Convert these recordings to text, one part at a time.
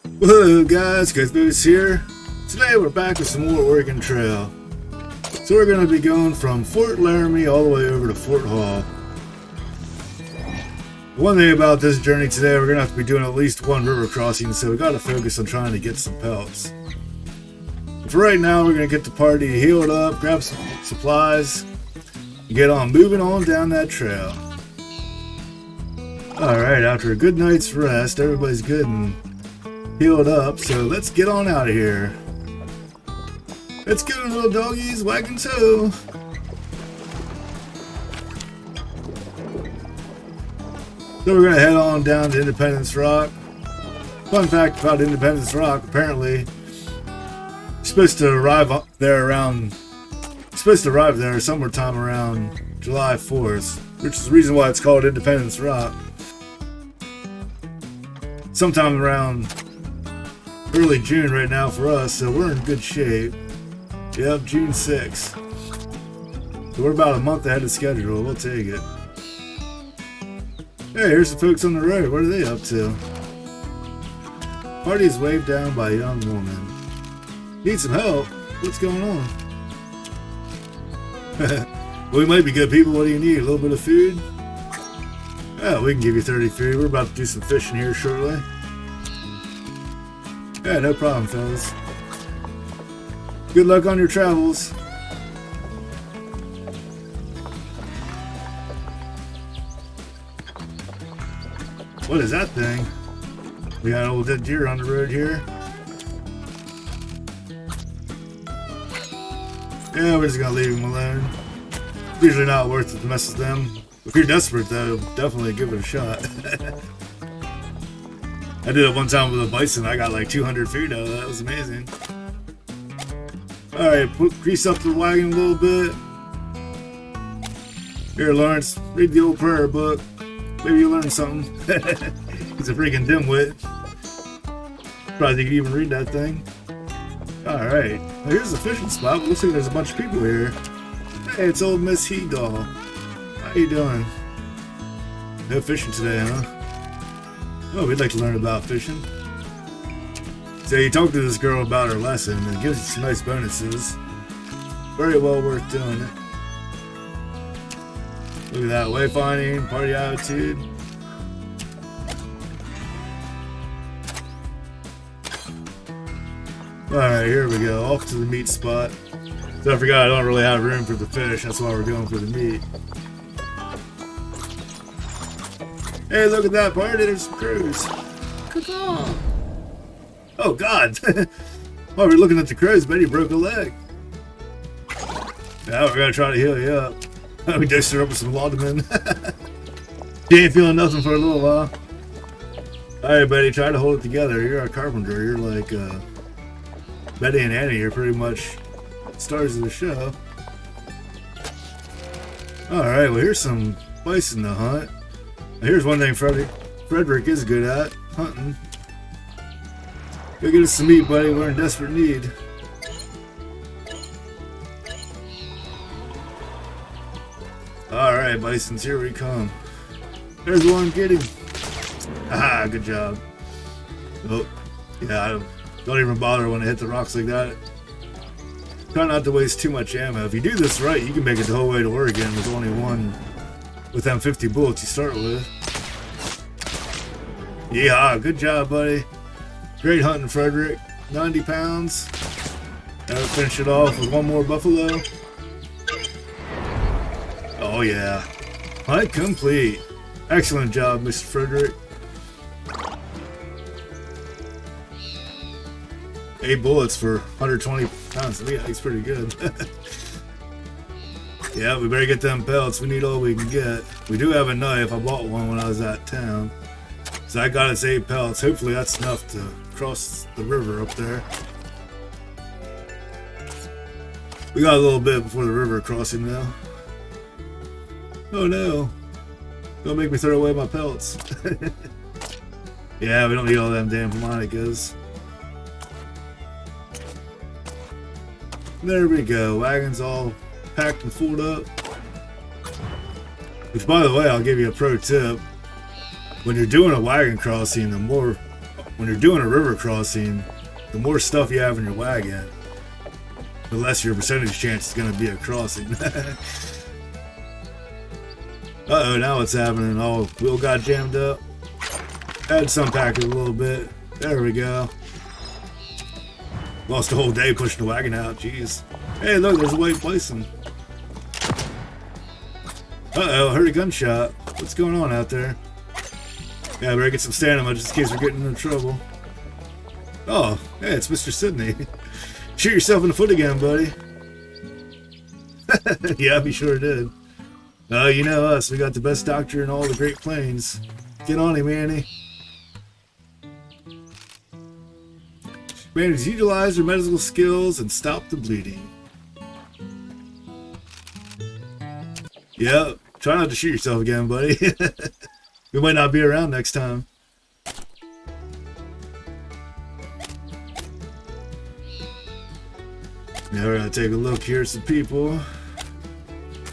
Whoa guys, Boots here. Today we're back with some more Oregon Trail. So we're going to be going from Fort Laramie all the way over to Fort Hall. One thing about this journey today, we're going to have to be doing at least one river crossing, so we got to focus on trying to get some pelts. But for right now, we're going to get the party healed up, grab some supplies, and get on moving on down that trail. Alright, after a good night's rest, everybody's good and healed up, so let's get on out of here. Let's go, little doggies, wagging toe. So we're gonna head on down to Independence Rock. Fun fact about Independence Rock: apparently, you're supposed to arrive there sometime around July 4th, which is the reason why it's called Independence Rock. Sometime around early June right now for us, so we're in good shape. Yep, June 6th. So we're about a month ahead of schedule. We'll take it. Hey, here's the folks on the road. What are they up to? Party is waved down by a young woman. Need some help? What's going on? We might be good people. What do you need? A little bit of food? Yeah, we can give you 30 food. We're about to do some fishing here shortly. Yeah, no problem, fellas. Good luck on your travels. What is that thing? We got an old dead deer on the road here. Yeah, we're just gonna leave him alone. It's usually not worth it to mess with them. If you're desperate though, definitely give it a shot. I did it one time with a bison. I got like 200 food out of that. It was amazing. Alright, grease up the wagon a little bit. Here, Lawrence, read the old prayer book. Maybe you'll learn something. He's a freaking dimwit. Probably think you can even read that thing. Alright, well, here's the fishing spot. Looks like there's a bunch of people here. Hey, it's old Miss He Doll. How you doing? No fishing today, huh? Oh, we'd like to learn about fishing. So you talk to this girl about her lesson and it gives you some nice bonuses. Very well worth doing it. Look at that, wayfinding, party attitude. Alright, here we go, off to the meat spot. So I forgot I don't really have room for the fish, that's why we're going for the meat. Hey, look at that party, there's some crows. Caw-caw. Oh God! While we're looking at the crows, Betty broke a leg. Now we're gonna try to heal you up. We dosed her up with some laudanum. She ain't feeling nothing for a little while. Alright, Betty, try to hold it together. You're a carpenter. You're like Betty and Annie. You're pretty much stars of the show. Alright, well here's some bison to hunt. Now, here's one thing Frederick is good at, hunting. Go get us some meat, buddy. We're in desperate need. Alright, bisons, here we come. There's one, get him. Aha, good job. Oh, yeah, don't even bother when it hit the rocks like that. Try not to waste too much ammo. If you do this right, you can make it the whole way to Oregon with only one, with them 50 bullets you start with. Yeah, good job, buddy. Great hunting, Frederick. 90 pounds. That'll finish it off with one more buffalo. Oh yeah. Hunt complete. Excellent job, Mr. Frederick. 8 bullets for 120 pounds of meat. That's pretty good. Yeah, we better get them pelts. We need all we can get. We do have a knife. I bought one when I was at town. So I got us 8 pelts. Hopefully that's enough to cross the river up there. We got a little bit before the river crossing now. Oh no. Don't make me throw away my pelts. Yeah, we don't need all them damn harmonicas. There we go. Wagon's all packed and filled up. Which, by the way, I'll give you a pro tip. When you're doing a wagon crossing, the more when you're doing a river crossing, the more stuff you have in your wagon, the less your percentage chance is going to be a crossing. Uh-oh, now what's happening? Oh, wheel got jammed up. Had some pack it a little bit. There we go. Lost a whole day pushing the wagon out. Jeez. Hey, look, there's a white bison. Uh-oh, I heard a gunshot. What's going on out there? Yeah, I better get some stamina just in case we're getting into trouble. Oh, hey, it's Mr. Sydney. Shoot yourself in the foot again, buddy. Yeah, we sure did. You know us. We got the best doctor in all the Great Plains. Get on him, Annie. Managers utilize their medical skills and stop the bleeding. Yep. Try not to shoot yourself again, buddy. We might not be around next time. Now we're gonna take a look here at some people.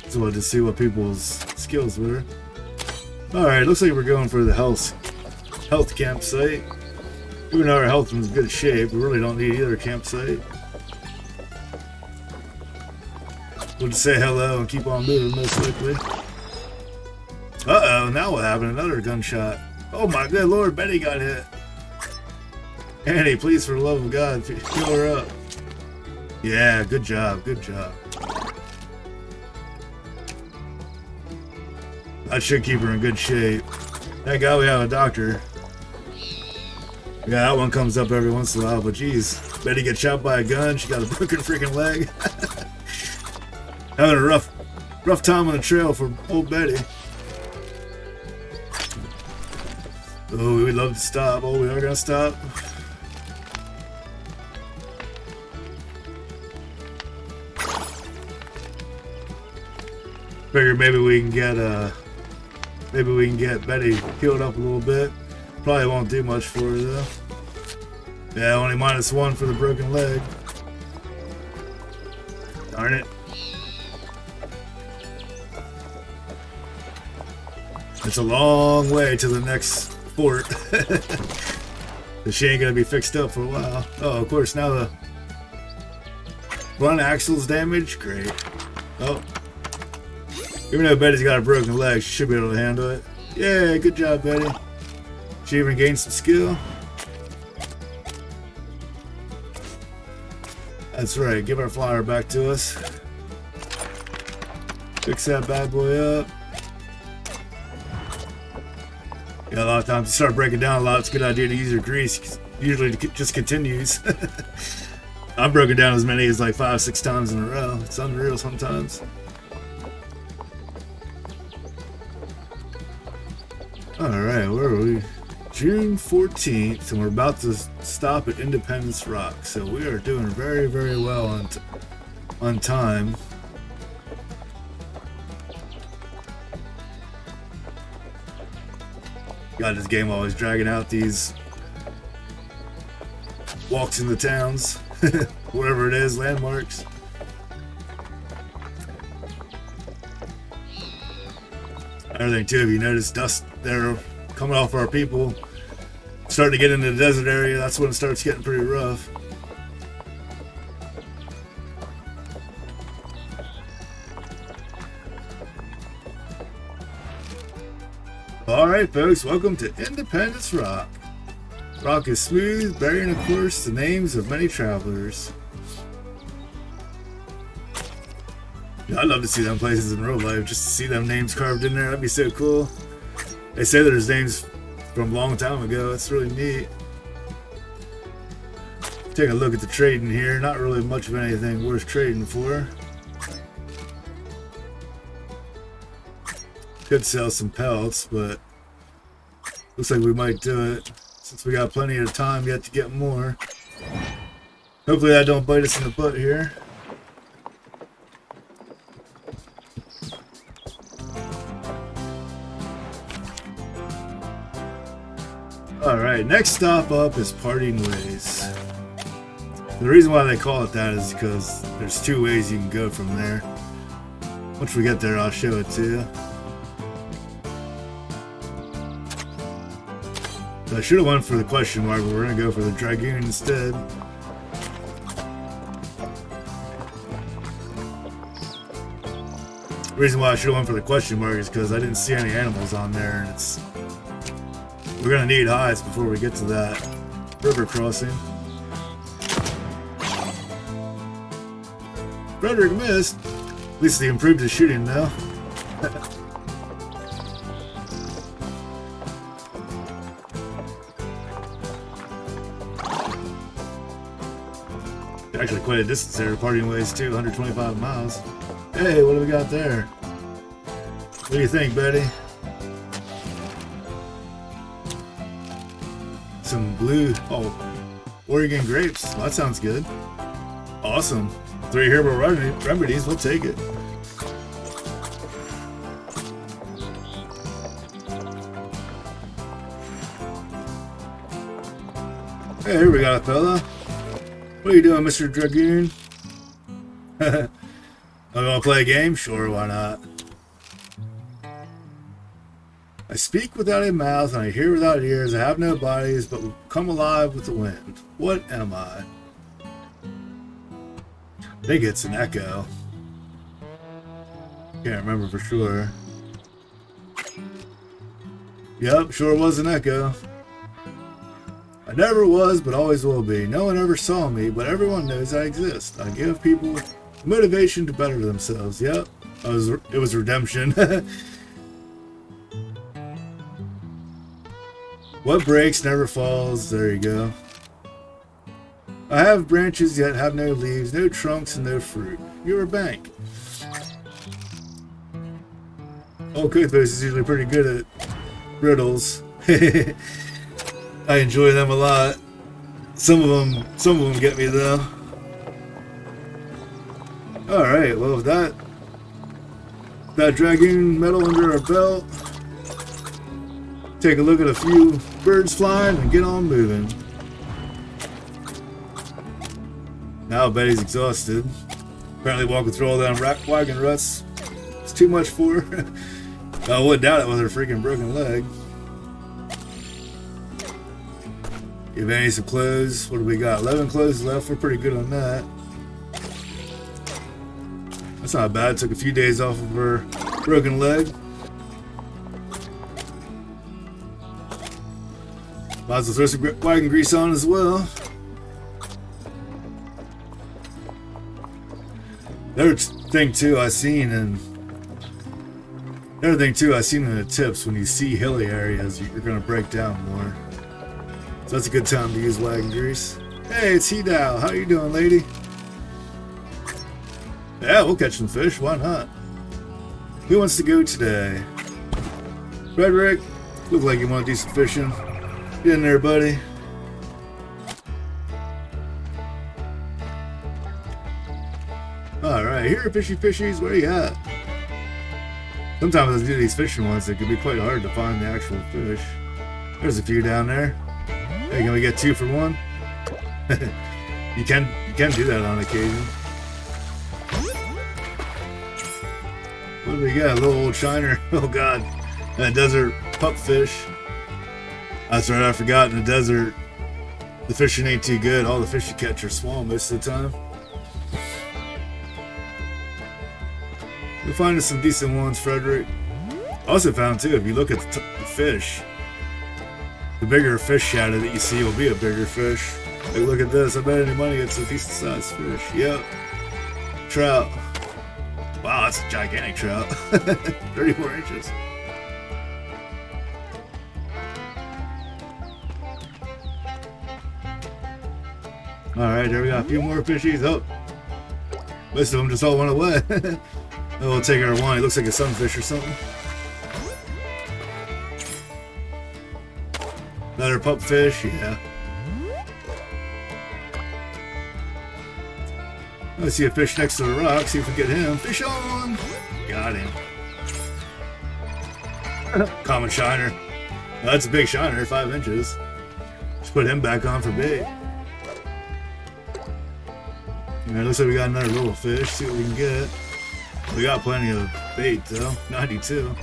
Just wanted to see what people's skills were. Alright, looks like we're going for the health campsite. Even though our health is in good shape, we really don't need either campsite. We'll just say hello and keep on moving, most likely. Uh-oh, now what happened? Another gunshot. Oh my good lord, Betty got hit. Annie, please, for the love of God, heal her up. Yeah, good job, good job. That should keep her in good shape. Thank God we have a doctor. Yeah, that one comes up every once in a while, but geez, Betty gets shot by a gun, she got a broken freaking leg. Having a rough time on the trail for old Betty. Oh, we'd love to stop. Oh, we are gonna stop. Figure maybe we can get Betty healed up a little bit. Probably won't do much for her though. Yeah, only -1 for the broken leg. Darn it. It's a long way to the next fort. She ain't gonna be fixed up for a while. Oh, of course, now the front axle's damaged. Great. Oh. Even though Betty's got a broken leg, she should be able to handle it. Yeah, good job, Betty. She even gained some skill. That's right, give our flower back to us. Fix that bad boy up. Yeah, a lot of times you start breaking down a lot, it's a good idea to use your grease. Usually it just continues. I've broken down as many as like 5-6 times in a row. It's unreal sometimes. Alright, where are we? June 14th, and we're about to stop at Independence Rock. So we are doing very, very well on time. God, this game always dragging out these walks in the towns, wherever it is, landmarks. Another thing too, if you notice dust there coming off our people, starting to get into the desert area, that's when it starts getting pretty rough. Alright folks, welcome to Independence Rock. Rock is smooth, bearing of course the names of many travelers. Yeah, I'd love to see them places in real life, just to see them names carved in there, that'd be so cool. They say there's names from a long time ago, it's really neat. Take a look at the trading here, not really much of anything worth trading for. Could sell some pelts, but looks like we might do it since we got plenty of time yet to get more. Hopefully that don't bite us in the butt here. Alright, next stop up is Parting Ways. The reason why they call it that is because there's two ways you can go from there. Once we get there, I'll show it to you. I should have went for the question mark, but we're going to go for the Dragoon instead. The reason why I should have went for the question mark is because I didn't see any animals on there, and we're going to need hides before we get to that river crossing. Frederick missed. At least he improved his shooting now. Actually quite a distance there, parting ways too, 125 miles. Hey, what do we got there? What do you think, Betty? Some blue, Oregon grapes. Well, that sounds good. Awesome. 3 herbal remedies, we'll take it. Hey, here we got a fella. What are you doing, Mr. Dragoon? I'm gonna play a game? Sure, why not? I speak without a mouth and I hear without ears. I have no bodies, but come alive with the wind. What am I? I think it's an echo. Can't remember for sure. Yep, sure was an echo. I never was, but always will be. No one ever saw me, but everyone knows I exist. I give people motivation to better themselves. Yep, it was redemption. What breaks never falls. There you go. I have branches yet have no leaves, no trunks and no fruit. You're a bank. Old Cookface is usually pretty good at riddles. I enjoy them a lot. Some of them get me though. All right, well, with that Dragoon medal under our belt, take a look at a few birds flying and get on moving. Now Betty's exhausted. Apparently walking through all them wagon ruts is too much for her. I wouldn't doubt it with her freaking broken leg. Give Annie some clothes. What do we got? 11 clothes left. We're pretty good on that. That's not bad. Took a few days off of her broken leg. Might as well throw some wagon grease on as well. Another thing too I seen in the tips, when you see hilly areas, you're gonna break down more. So that's a good time to use wagon grease. Hey, it's He-Dow. How you doing, lady? Yeah, we'll catch some fish. Why not? Who wants to go today? Frederick, look like you want to do some fishing. Get in there, buddy. Alright, here are fishy fishies. Where you at? Sometimes I do these fishing ones, it can be quite hard to find the actual fish. There's a few down there. Hey, can we get 2 for 1? You can do that on occasion. What do we got? A little old shiner. Oh god. A desert pupfish. That's right, I forgot. In the desert, the fishing ain't too good. All the fish you catch are small most of the time. You'll find us some decent ones, Frederick. I also found too, if you look at the fish, the bigger fish shadow that you see will be a bigger fish. Like, look at this. I bet any money it's a decent sized fish. Yep. Trout. Wow, that's a gigantic trout. 34 inches. Alright, there we got a few more fishies. Oh, most of them just all went away. Oh, we'll take our one. It looks like a sunfish or something. Another pupfish, yeah. Let's see a fish next to the rock, see if we get him. Fish on! Got him. Common shiner. Oh, that's a big shiner, 5 inches. Just put him back on for bait. Alright, looks like we got another little fish. See what we can get. We got plenty of bait though. 92.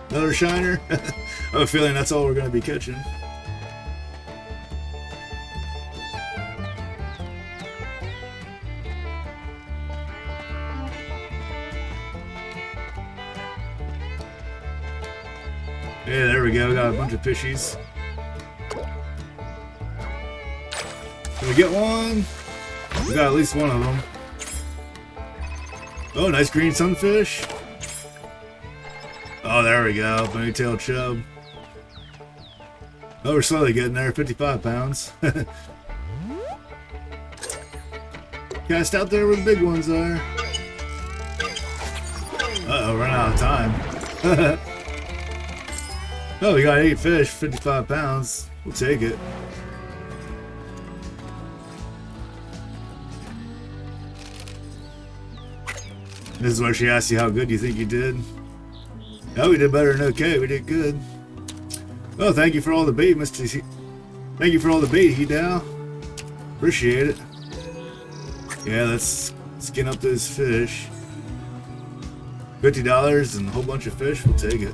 Another shiner. I have a feeling that's all we're going to be catching. Yeah, there we go. We got a bunch of fishies. Can we get one? We got at least one of them. Oh, nice green sunfish. Oh, there we go. Bunny-tailed chub. Oh, we're slowly getting there. 55 pounds. Cast out there where the big ones are. Uh-oh, run out of time. Oh, we got 8 fish, 55 pounds. We'll take it. This is where she asks you how good you think you did. Oh, we did better than okay. We did good. Oh, thank you for all the bait, Mr. Thank you for all the bait, He-Dow. Appreciate it. Yeah, let's skin up those fish. $50 and a whole bunch of fish. We'll take it.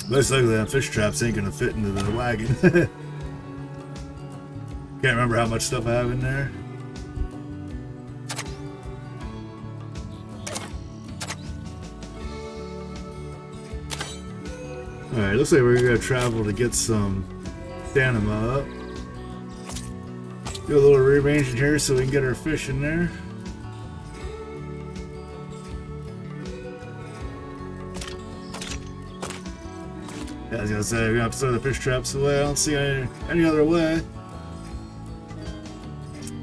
Most likely, that fish traps ain't gonna fit into the wagon. Can't remember how much stuff I have in there. Alright, looks like we're gonna travel to get some stamina up. Do a little rearranging here so we can get our fish in there. Yeah, I was gonna say, we're gonna have to throw the fish traps away. I don't see any other way.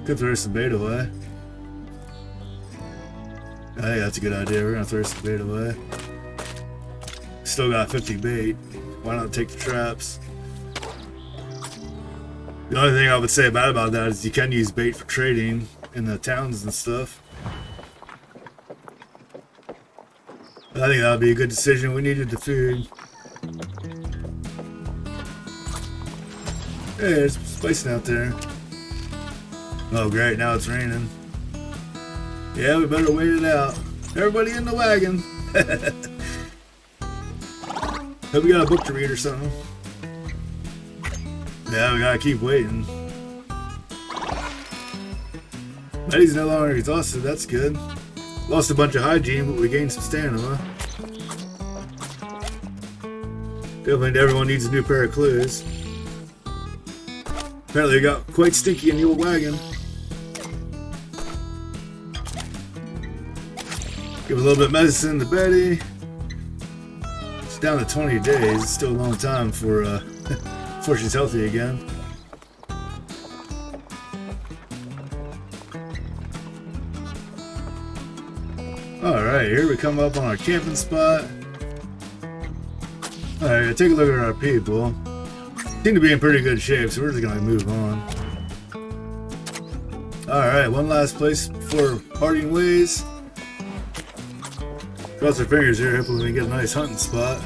Could throw some bait away. I think that's a good idea. We're gonna throw some bait away. Still got 50 bait. Why not take the traps? The only thing I would say about that is you can use bait for trading in the towns and stuff. I think that would be a good decision. We needed the food. Hey, there's spicing out there. Oh great, now it's raining. Yeah, we better wait it out. Everybody in the wagon. Hope we got a book to read or something. Yeah, we gotta keep waiting. Betty's no longer exhausted, that's good. Lost a bunch of hygiene, but we gained some stamina. Definitely everyone needs a new pair of clothes. Apparently it got quite stinky in the old wagon. Give a little bit of medicine to Betty. She's down to 20 days. It's still a long time for before she's healthy again. Alright, here we come up on our camping spot. Alright, take a look at our people. Seem to be in pretty good shape, so we're just gonna move on. Alright, one last place before parting ways. Cross our fingers here, hopefully we can get a nice hunting spot.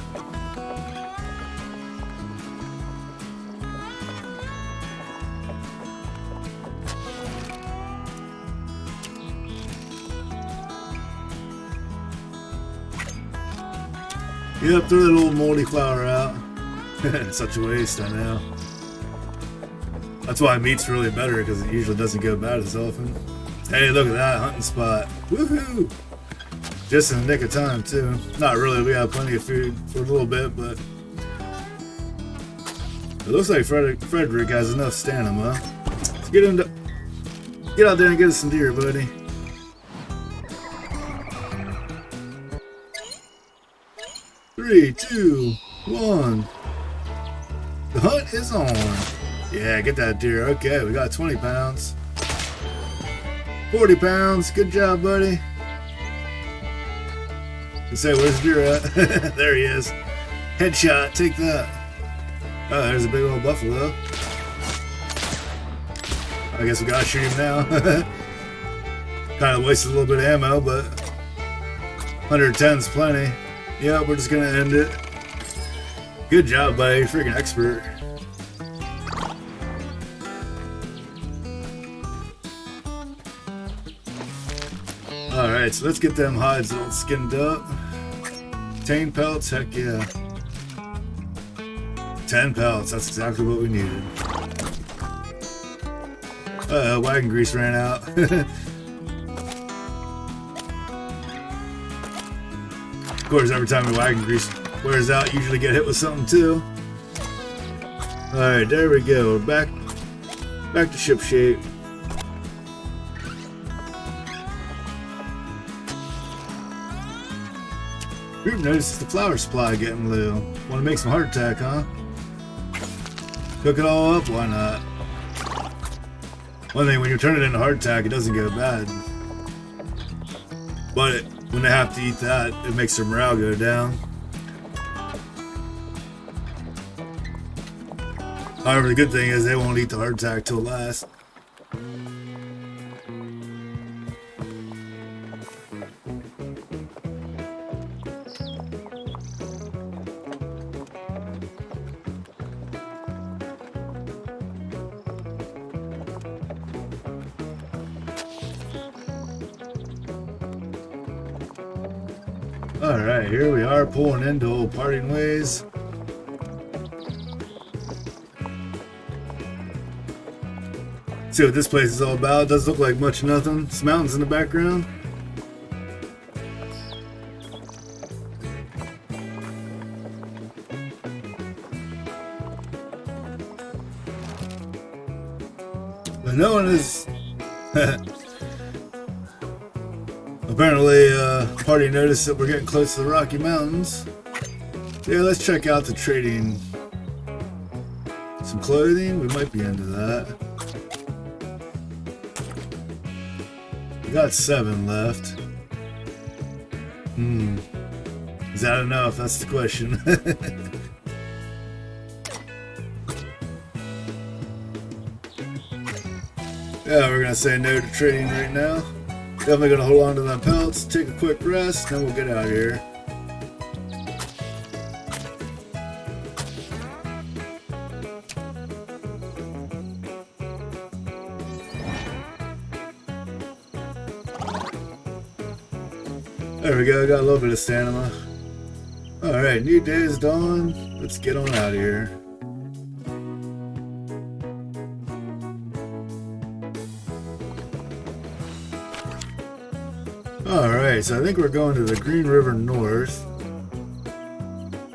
Yep, throw that little moldy flower out. Such a waste, I know. That's why meat's really better, because it usually doesn't go bad as often. Hey, look at that hunting spot. Woohoo! Just in the nick of time, too. Not really, we have plenty of food for a little bit, but it looks like Frederick has enough stamina. Let's get him to get out there and get us some deer, buddy. Three, two, one. The hunt is on. Yeah, get that deer. Okay, we got 20 pounds. 40 pounds. Good job, buddy. You say, where's the deer at? There he is. Headshot. Take that. Oh, there's a big old buffalo. I guess we gotta shoot him now. Kind of wasted a little bit of ammo, but 110's plenty. Yeah, we're just gonna end it. Good job, buddy. Freaking expert. Alright, so let's get them hides all skinned up. 10 pelts, heck yeah. 10 pelts, that's exactly what we needed. Wagon grease ran out. Of course, every time the wagon grease wears out, usually get hit with something too. Alright, there we go. We're back to ship shape. Group notices the flour supply getting low. Want to make some hardtack, huh? Cook it all up? Why not? One thing, when you turn it into hardtack, it doesn't go bad. But when they have to eat that, it makes their morale go down. However, the good thing is they won't eat the hardtack till last. Alright, here we are pulling into old parting ways. See what this place is all about. Doesn't look like much nothing. Some mountains in the background. But no one is apparently party noticed that we're getting close to the Rocky Mountains. Yeah, let's check out the trading. Some clothing, we might be into that. We got 7 left. Is that enough? That's the question. Yeah, we're gonna say no to trading right now. Definitely gonna hold on to them pelts, take a quick rest, then we'll get out of here. There we go, got a little bit of stamina. Alright, new day is dawn. Let's get on out of here. Alright, so I think we're going to the Green River North.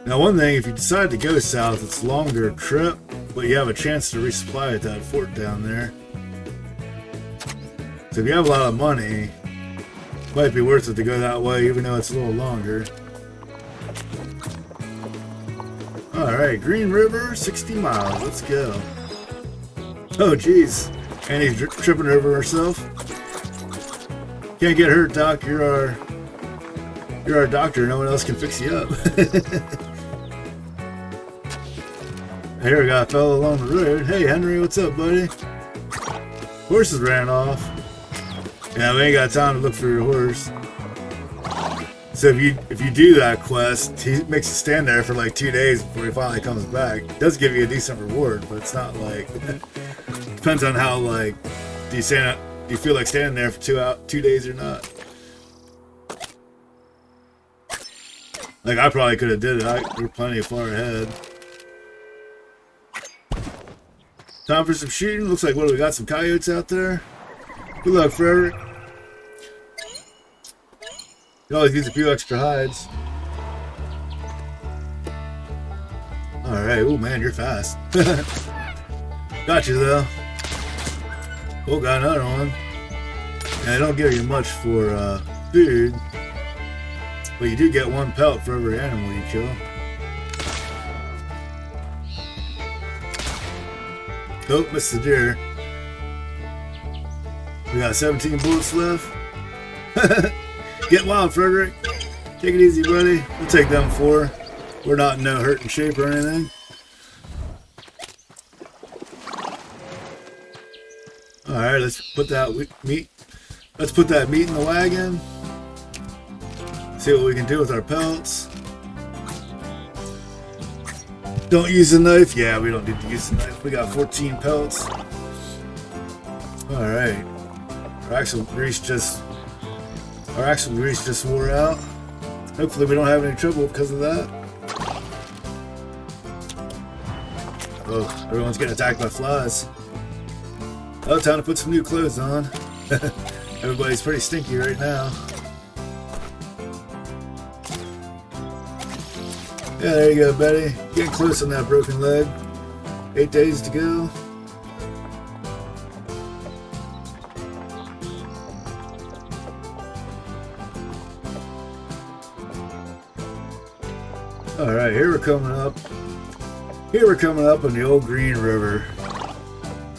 Now one thing, if you decide to go south, it's a longer trip, but you have a chance to resupply at that fort down there. So if you have a lot of money, it might be worth it to go that way, even though it's a little longer. Alright, Green River, 60 miles, let's go. Oh jeez, Annie's tripping over herself. Can't get hurt, Doc. You're our doctor. No one else can fix you up. Here we got a fellow along the road. Hey, Henry, what's up, buddy? Horses ran off. Yeah, we ain't got time to look for your horse. So if you do that quest, he makes you stand there for like 2 days before he finally comes back. It does give you a decent reward, but it's not like depends on how like do you feel like standing there for 2 days or not? Like I probably could have did it. We're plenty far ahead. Time for some shooting. Looks like we got some coyotes out there. Good luck, Frederick. You always use a few extra hides. Alright, oh man, you're fast. Got you though. Oh, got another one. And they don't give you much for food, but you do get 1 pelt for every animal you kill. Oh, missed the deer. We got 17 bullets left. Get wild, Frederick. Take it easy, buddy. We'll take them 4. We're not in no hurting shape or anything. Alright, let's put that meat. Let's put that meat in the wagon. See what we can do with our pelts. Don't use a knife. Yeah, we don't need to use a knife. We got 14 pelts. Alright. Our axle grease just wore out. Hopefully we don't have any trouble because of that. Oh, everyone's getting attacked by flies. Oh, time to put some new clothes on. Everybody's pretty stinky right now. Yeah, there you go, Betty. Getting close on that broken leg. 8 days to go. Alright, here we're coming up. Here we're coming up on the old Green River.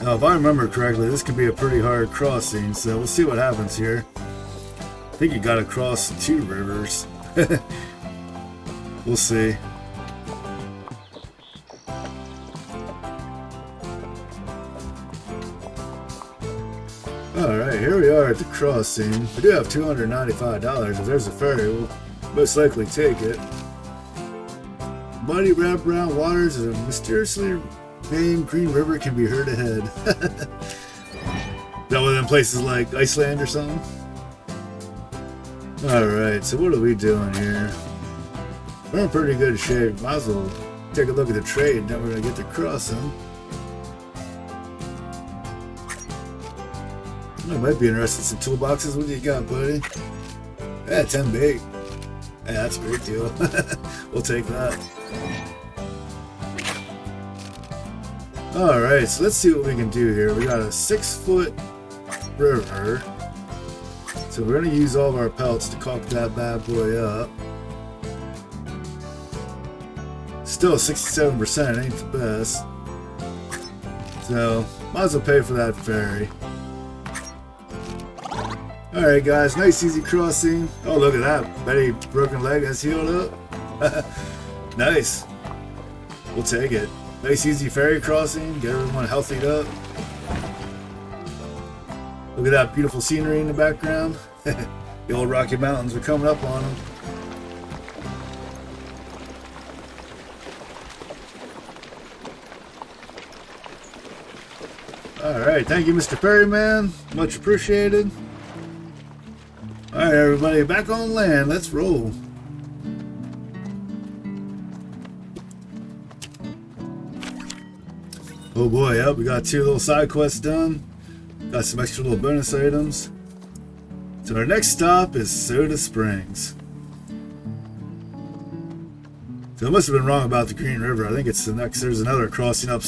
Now, if I remember correctly, this could be a pretty hard crossing, so we'll see what happens here. I think you gotta cross 2 rivers. We'll see. Alright, here we are at the crossing. We do have $295. If there's a ferry, we'll most likely take it. Muddy wraparound waters of a mysteriously named Green River can be heard ahead. Is that one of them places like Iceland or something? Alright, so what are we doing here? We're in pretty good shape. Might as well take a look at the trade, then we're going to get to crossing. I might be interested in some toolboxes. What do you got, buddy? Yeah, 10 bait. Yeah, that's a great deal. We'll take that. Alright, so let's see what we can do here. We got a 6-foot river. So we're going to use all of our pelts to caulk that bad boy up. Still 67%, ain't the best. So, might as well pay for that ferry. Alright guys, nice easy crossing. Oh, look at that. Betty broken leg has healed up. Nice. We'll take it. Nice easy ferry crossing. Get everyone healthied up. Look at that beautiful scenery in the background. The old Rocky Mountains, we're coming up on them. Alright, thank you Mr. Perryman. Much appreciated. Alright everybody, back on land. Let's roll. Oh boy, yep, we got 2 little side quests done. Got some extra little bonus items. So our next stop is Soda Springs. So I must have been wrong about the Green River. I think it's the next. There's another crossing up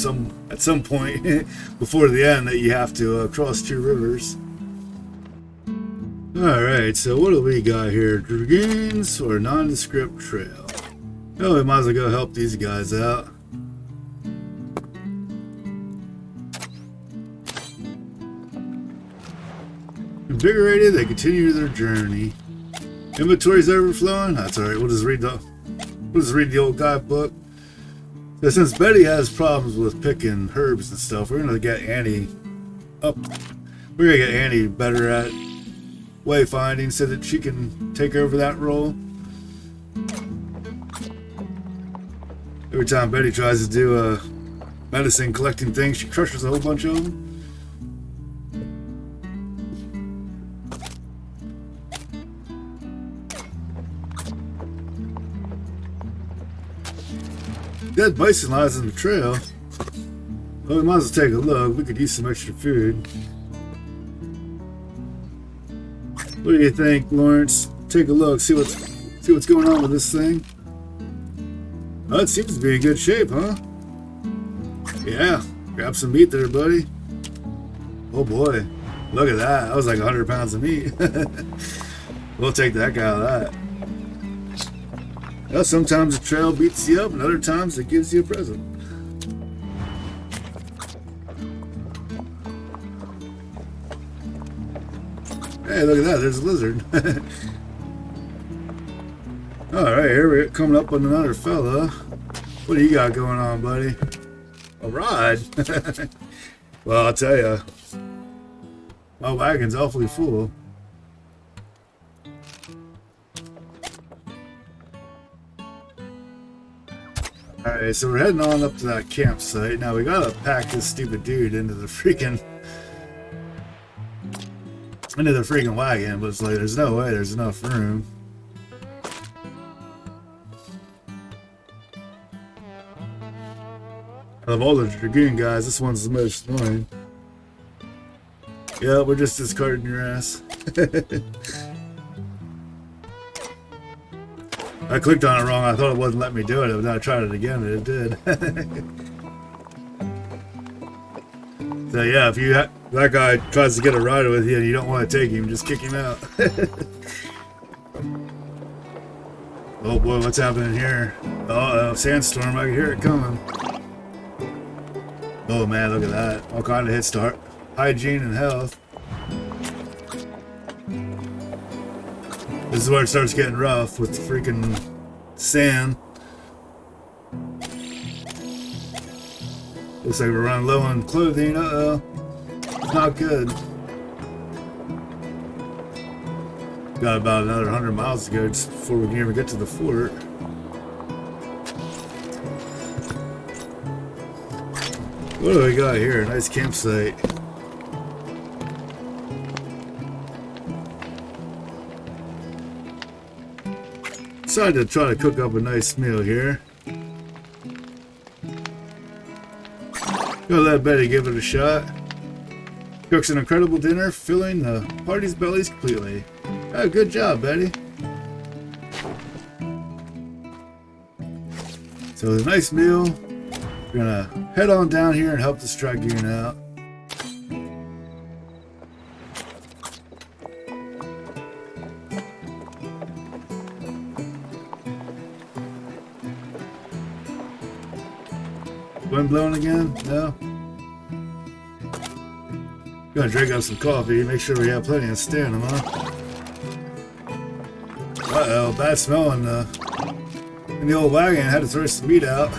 at some point before the end that you have to cross 2 rivers. Alright, so what do we got here? Dragoons or nondescript trail? Oh, we might as well go help these guys out. Invigorated, they continue their journey. Inventory's overflowing. That's alright. We'll just read the old guidebook. So since Betty has problems with picking herbs and stuff, we're gonna get Annie up. We're gonna get Annie better at wayfinding so that she can take over that role. Every time Betty tries to do a medicine collecting thing, she crushes a whole bunch of them. Dead bison lies on the trail. Well, we might as well take a look. We could use some extra food. What do you think, Lawrence? Take a look. See what's going on with this thing. Oh, it seems to be in good shape, huh? Yeah. Grab some meat there, buddy. Oh boy. Look at that. That was like 100 pounds of meat. We'll take the heck out of that. Well, sometimes the trail beats you up, and other times it gives you a present. Hey, look at that, there's a lizard. Alright, here we're coming up on another fella. What do you got going on, buddy? A ride? Well, I'll tell you, my wagon's awfully full. Alright, so we're heading on up to that campsite. Now we gotta pack this stupid dude into the freaking wagon, but it's like there's no way there's enough room. Of all the Dragoon guys, this one's the most annoying. Yeah, we're just discarding your ass. I clicked on it wrong. I thought it wasn't letting me do it, but then I tried it again and it did. So yeah, if you that guy tries to get a ride with you and you don't want to take him, just kick him out. Oh boy, what's happening here? Uh-oh, sandstorm, I can hear it coming. Oh man, look at that. All kind of hits to hygiene and health. This is where it starts getting rough with the freaking sand. Looks like we're running low on clothing. Uh-oh. It's not good. Got about another 100 miles to go just before we can even get to the fort. What do we got here? Nice campsite. Decided to try to cook up a nice meal here. Gonna let Betty give it a shot. Cooks an incredible dinner, filling the party's bellies completely. Oh, good job, Betty. So it's a nice meal. We're gonna head on down here and help this dragoon out. Wind blowing again? No? Gonna drink up some coffee, make sure we have plenty of stamina, huh? Uh-oh, bad smell in the old wagon. Had to throw some meat out.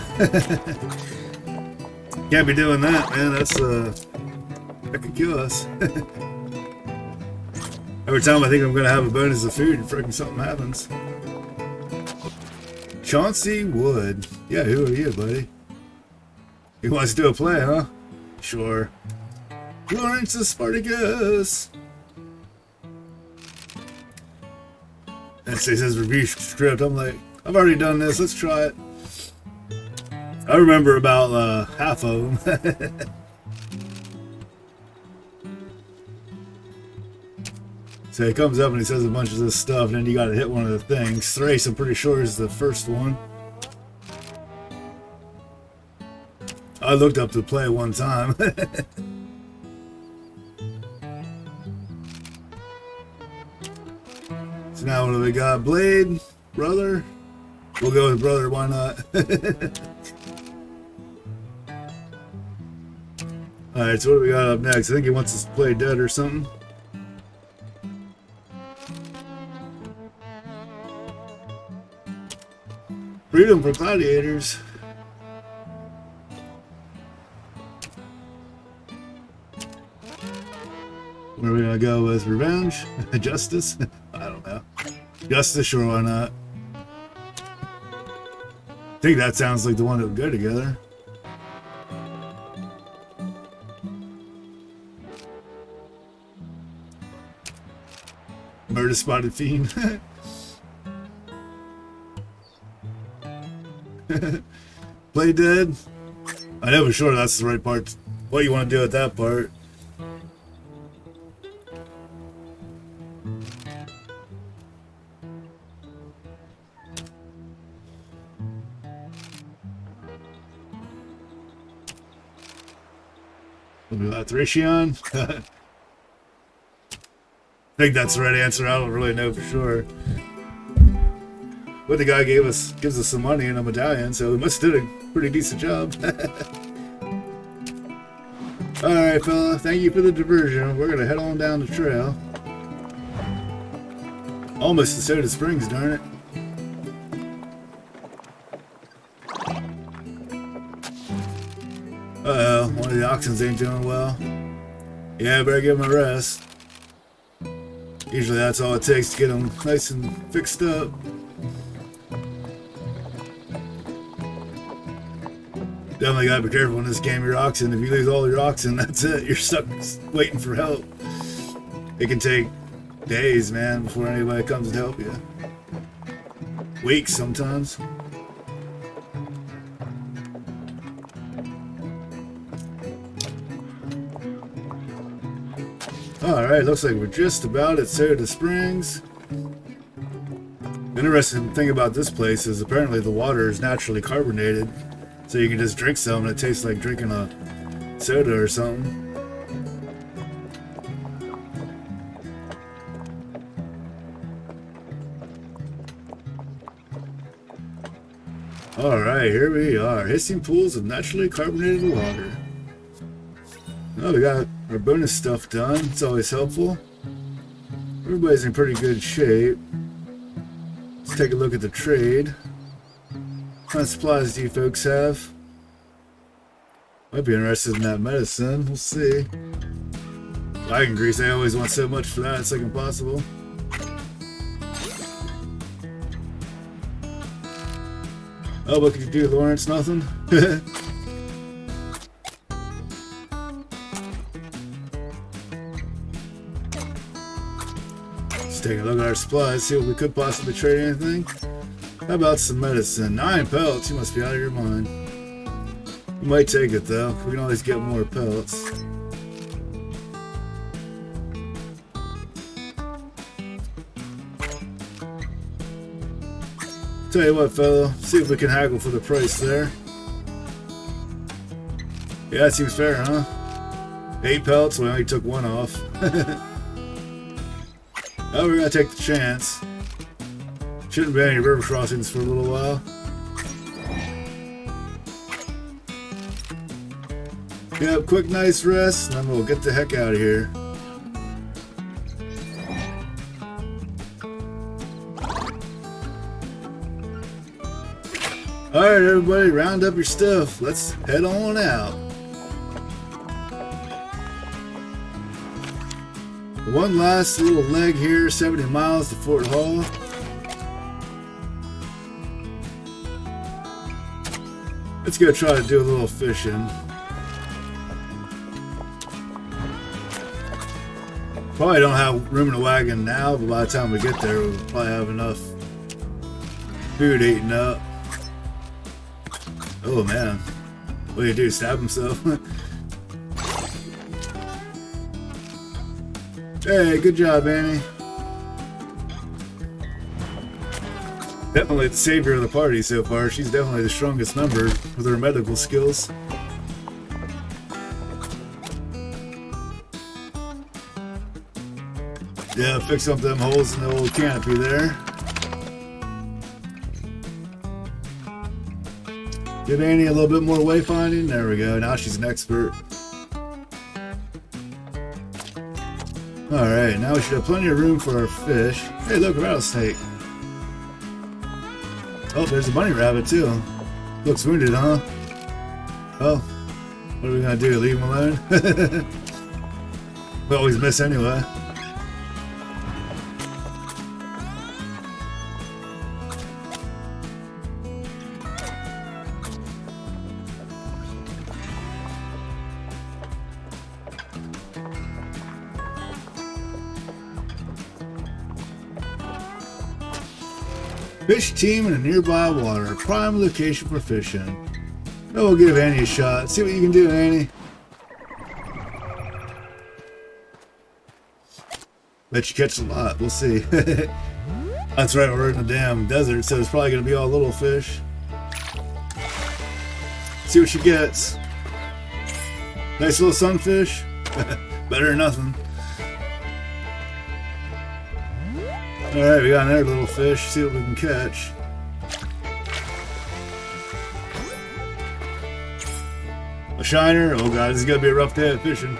Can't be doing that, man. That could kill us. Every time I think I'm gonna have a bonus of food, freaking something happens. Chauncey Wood. Yeah, who are you, buddy? He wants to do a play, huh? Sure. Lawrence the Spartacus. And it says review script. I'm like, I've already done this. Let's try it. I remember about half of them. So he comes up and he says a bunch of this stuff, and then you got to hit one of the things. Thrace, I'm pretty sure, is the first one. I looked up to play one time. So now what do we got? Blade? Brother? We'll go with brother, why not? Alright, so what do we got up next? I think he wants us to play dead or something. Freedom for gladiators. Where are we gonna go with revenge? Justice? I don't know. Justice, sure, why not? I think that sounds like the one that would go together. Murder spotted fiend. Play dead. I know for sure that's the right part. What you want to do at that part. Thracion? I think that's the right answer. I don't really know for sure. But the guy gives us some money and a medallion, so he must have did a pretty decent job. Alright, fella, thank you for the diversion. We're gonna head on down the trail. Almost to Soda Springs, darn it. Uh-oh, one of the oxens ain't doing well. Yeah, I better give him a rest. Usually that's all it takes to get them nice and fixed up. Definitely gotta be careful in this game, your oxen. If you lose all your oxen, that's it. You're stuck waiting for help. It can take days, man, before anybody comes to help you. Weeks sometimes. Alright, looks like we're just about at Soda Springs. Been Interesting thing about this place is apparently the water is naturally carbonated, so you can just drink some and it tastes like drinking a soda or something. Alright, here we are. Hissing pools of naturally carbonated water. Oh, we got our bonus stuff done. It's always helpful. Everybody's in pretty good shape. Let's take a look at the trade. What kind of supplies do you folks have? Might be interested in that medicine. We'll see. Wagon grease, I always want so much for that. It's like impossible. Oh, what could you do, Lawrence? Nothing? Let's take a look at our supplies, see if we could possibly trade anything. How about some medicine? 9 pelts, you must be out of your mind. We might take it though, we can always get more pelts. Tell you what, fella, see if we can haggle for the price there. Yeah, that seems fair, huh? 8 pelts, we only took 1 off. Oh, we're gonna take the chance. Shouldn't be any river crossings for a little while. Yep, quick nice rest, and then we'll get the heck out of here. Alright everybody, round up your stuff. Let's head on out. One last little leg here, 70 miles to Fort Hall. Let's go try to do a little fishing. Probably don't have room in the wagon now, but by the time we get there, we'll probably have enough food eaten up. Oh man, what do you do, stab himself? Hey, good job, Annie. Definitely the savior of the party so far. She's definitely the strongest member with her medical skills. Yeah, fix up them holes in the old canopy there. Give Annie a little bit more wayfinding. There we go. Now she's an expert. Alright, now we should have plenty of room for our fish. Hey, look, a rattlesnake. Oh, there's a bunny rabbit, too. Looks wounded, huh? Oh, what are we gonna do? Leave him alone? We always miss anyway. Fish team in a nearby water, prime location for fishing. Oh, we'll give Annie a shot. See what you can do, Annie. Bet you catch a lot. We'll see. That's right, we're in the damn desert, so it's probably going to be all little fish. See what she gets. Nice little sunfish. Better than nothing. Alright, we got another little fish. See what we can catch. A shiner. Oh god, this is going to be a rough day of fishing.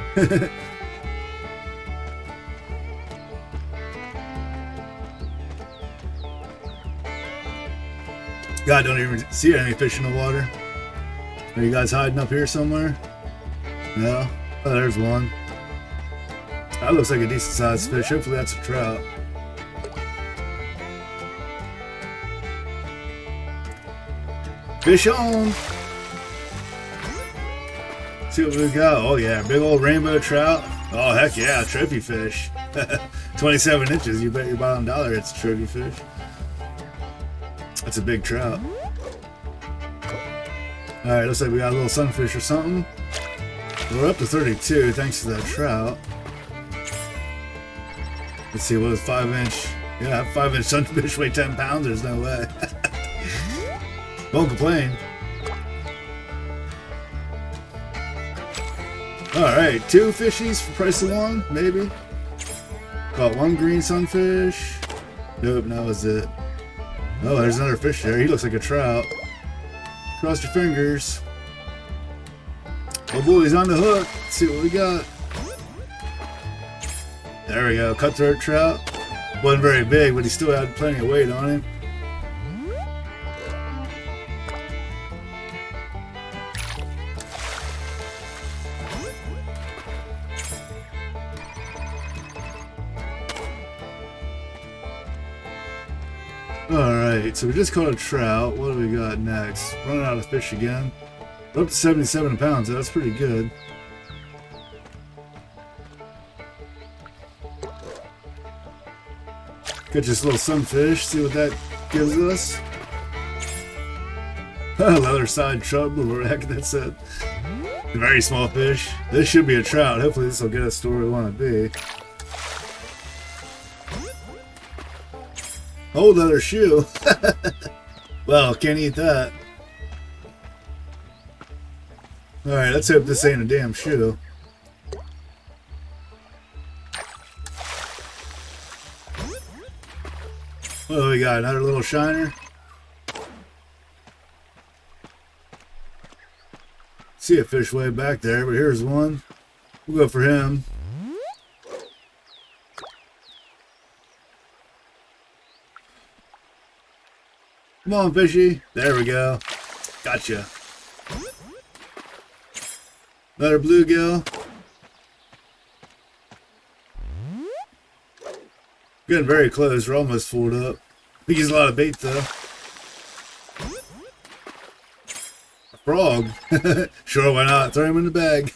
God, don't even see any fish in the water. Are you guys hiding up here somewhere? No? Oh, there's one. That looks like a decent sized fish. Hopefully that's a trout. Fish on! See what we got. Oh yeah, big old rainbow trout. Oh heck yeah, trophy fish. 27 inches, you bet your bottom dollar it's a trophy fish. That's a big trout. Alright, looks like we got a little sunfish or something. We're up to 32 thanks to that trout. Let's see, what is 5-inch Yeah, 5-inch sunfish weigh 10 pounds. There's no way. Won't complain. Alright, 2 fishies for price of 1, maybe. Caught 1 green sunfish. Nope, that was it. Oh, there's another fish there. He looks like a trout. Cross your fingers. Oh boy, he's on the hook. Let's see what we got. There we go, cutthroat trout. Wasn't very big, but he still had plenty of weight on him. Alright, so we just caught a trout. What do we got next? Running out of fish again. We're up to 77 pounds, that's pretty good. Catch this little sunfish, see what that gives us. Leather side chub, or what the heck that said. A very small fish. This should be a trout. Hopefully this will get us to where we want to be. Oh, leather shoe. Well, can't eat that. Alright, let's hope this ain't a damn shoe. Oh, we got another little shiner. See a fish way back there, but here's one. We'll go for him. Come on, fishy. There we go. Gotcha. Another bluegill. Getting very close. We're almost full up. We use a lot of bait though. A frog. Sure, why not? Throw him in the bag.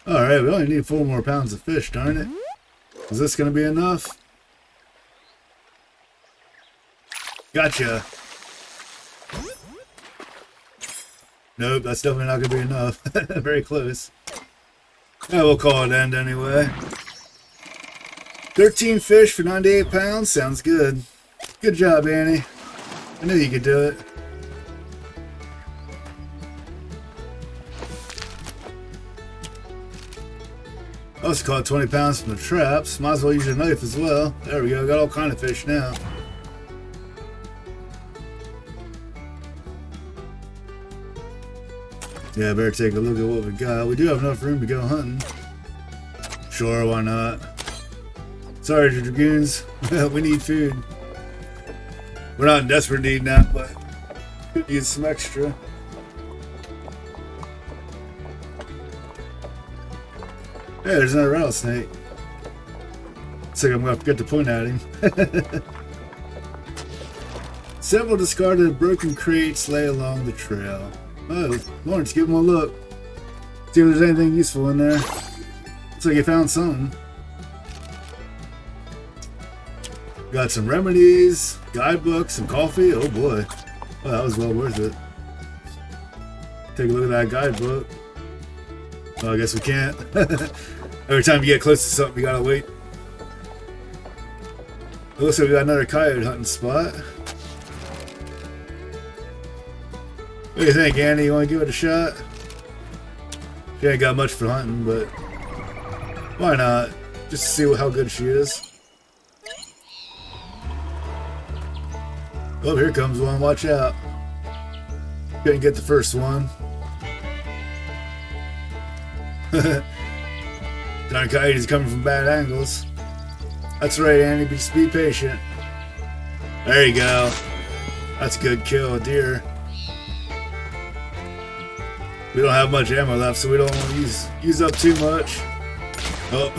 Alright, we only need 4 more pounds of fish, darn it. Is this going to be enough? Gotcha. Nope, that's definitely not going to be enough. Very close. Yeah, we'll call it end anyway. 13 fish for 98 pounds. Sounds good. Good job, Annie. I knew you could do it. I also caught 20 pounds from the traps. Might as well use your knife as well. There we go. Got all kind of fish now. Yeah, better take a look at what we got. We do have enough room to go hunting. Sure, why not? Sorry, Dragoons. We need food. We're not in desperate need now, but could use some extra. Hey, there's another rattlesnake. Looks like I'm going to forget to point at him. Several discarded broken crates lay along the trail. Oh, Lawrence, give him a look. See if there's anything useful in there. Looks like you found something. Got some remedies, guidebooks, some coffee. Oh boy. Oh, that was well worth it. Take a look at that guidebook. Oh, I guess we can't. Every time you get close to something, you gotta wait. It looks like we got another coyote hunting spot. What do you think, Andy? You want to give it a shot? She ain't got much for hunting, but why not? Just to see how good she is. Oh, here comes one. Watch out. Couldn't get the first one. Darn coyote's coming from bad angles. That's right, Andy. Just be patient. There you go. That's a good kill, a deer. We don't have much ammo left, so we don't want to use up too much. Oh,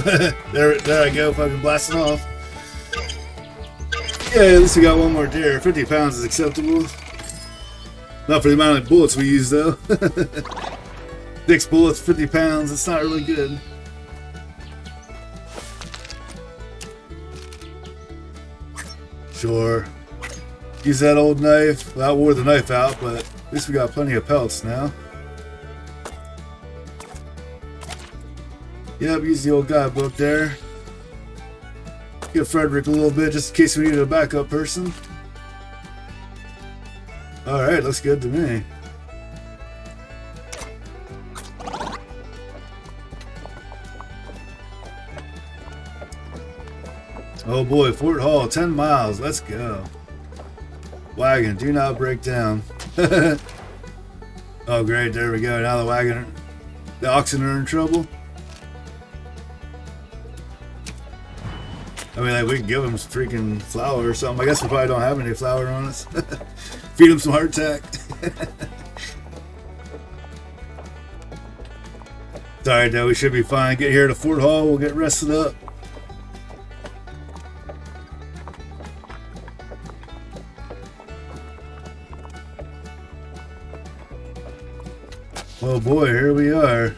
there I go, fucking blasting off. Yeah, at least we got one more deer. 50 pounds is acceptable. Not for the amount of bullets we use, though. 6 bullets, 50 pounds. It's not really good. Sure. Use that old knife. Well, I wore the knife out, but at least we got plenty of pelts now. Yep, use the old guidebook there. Give Frederick a little bit just in case we need a backup person. Alright, looks good to me. Oh boy, Fort Hall, 10 miles. Let's go. Wagon, do not break down. Oh great, there we go. Now the oxen are in trouble. I mean, like, we can give them some freaking flour or something. I guess we probably don't have any flour on us. Feed them some hardtack. It's alright though, we should be fine. Get here to Fort Hall, we'll get rested up. Oh boy, here we are.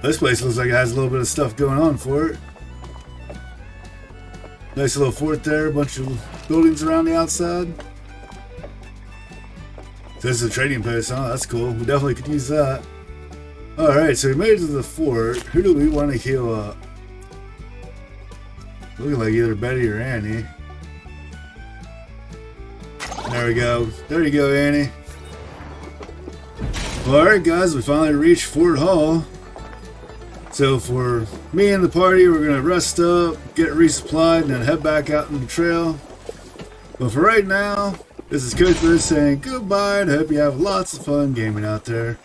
This place looks like it has a little bit of stuff going on for it. Nice little fort there, a bunch of buildings around the outside. This is a trading post, huh? That's cool. We definitely could use that. Alright, so we made it to the fort. Who do we want to heal up? Looking like either Betty or Annie. There we go. There you go, Annie. Well, alright guys, we finally reached Fort Hall. So for me and the party, we're going to rest up, get resupplied, and then head back out on the trail. But for right now, this is Coach Liz saying goodbye, and I hope you have lots of fun gaming out there.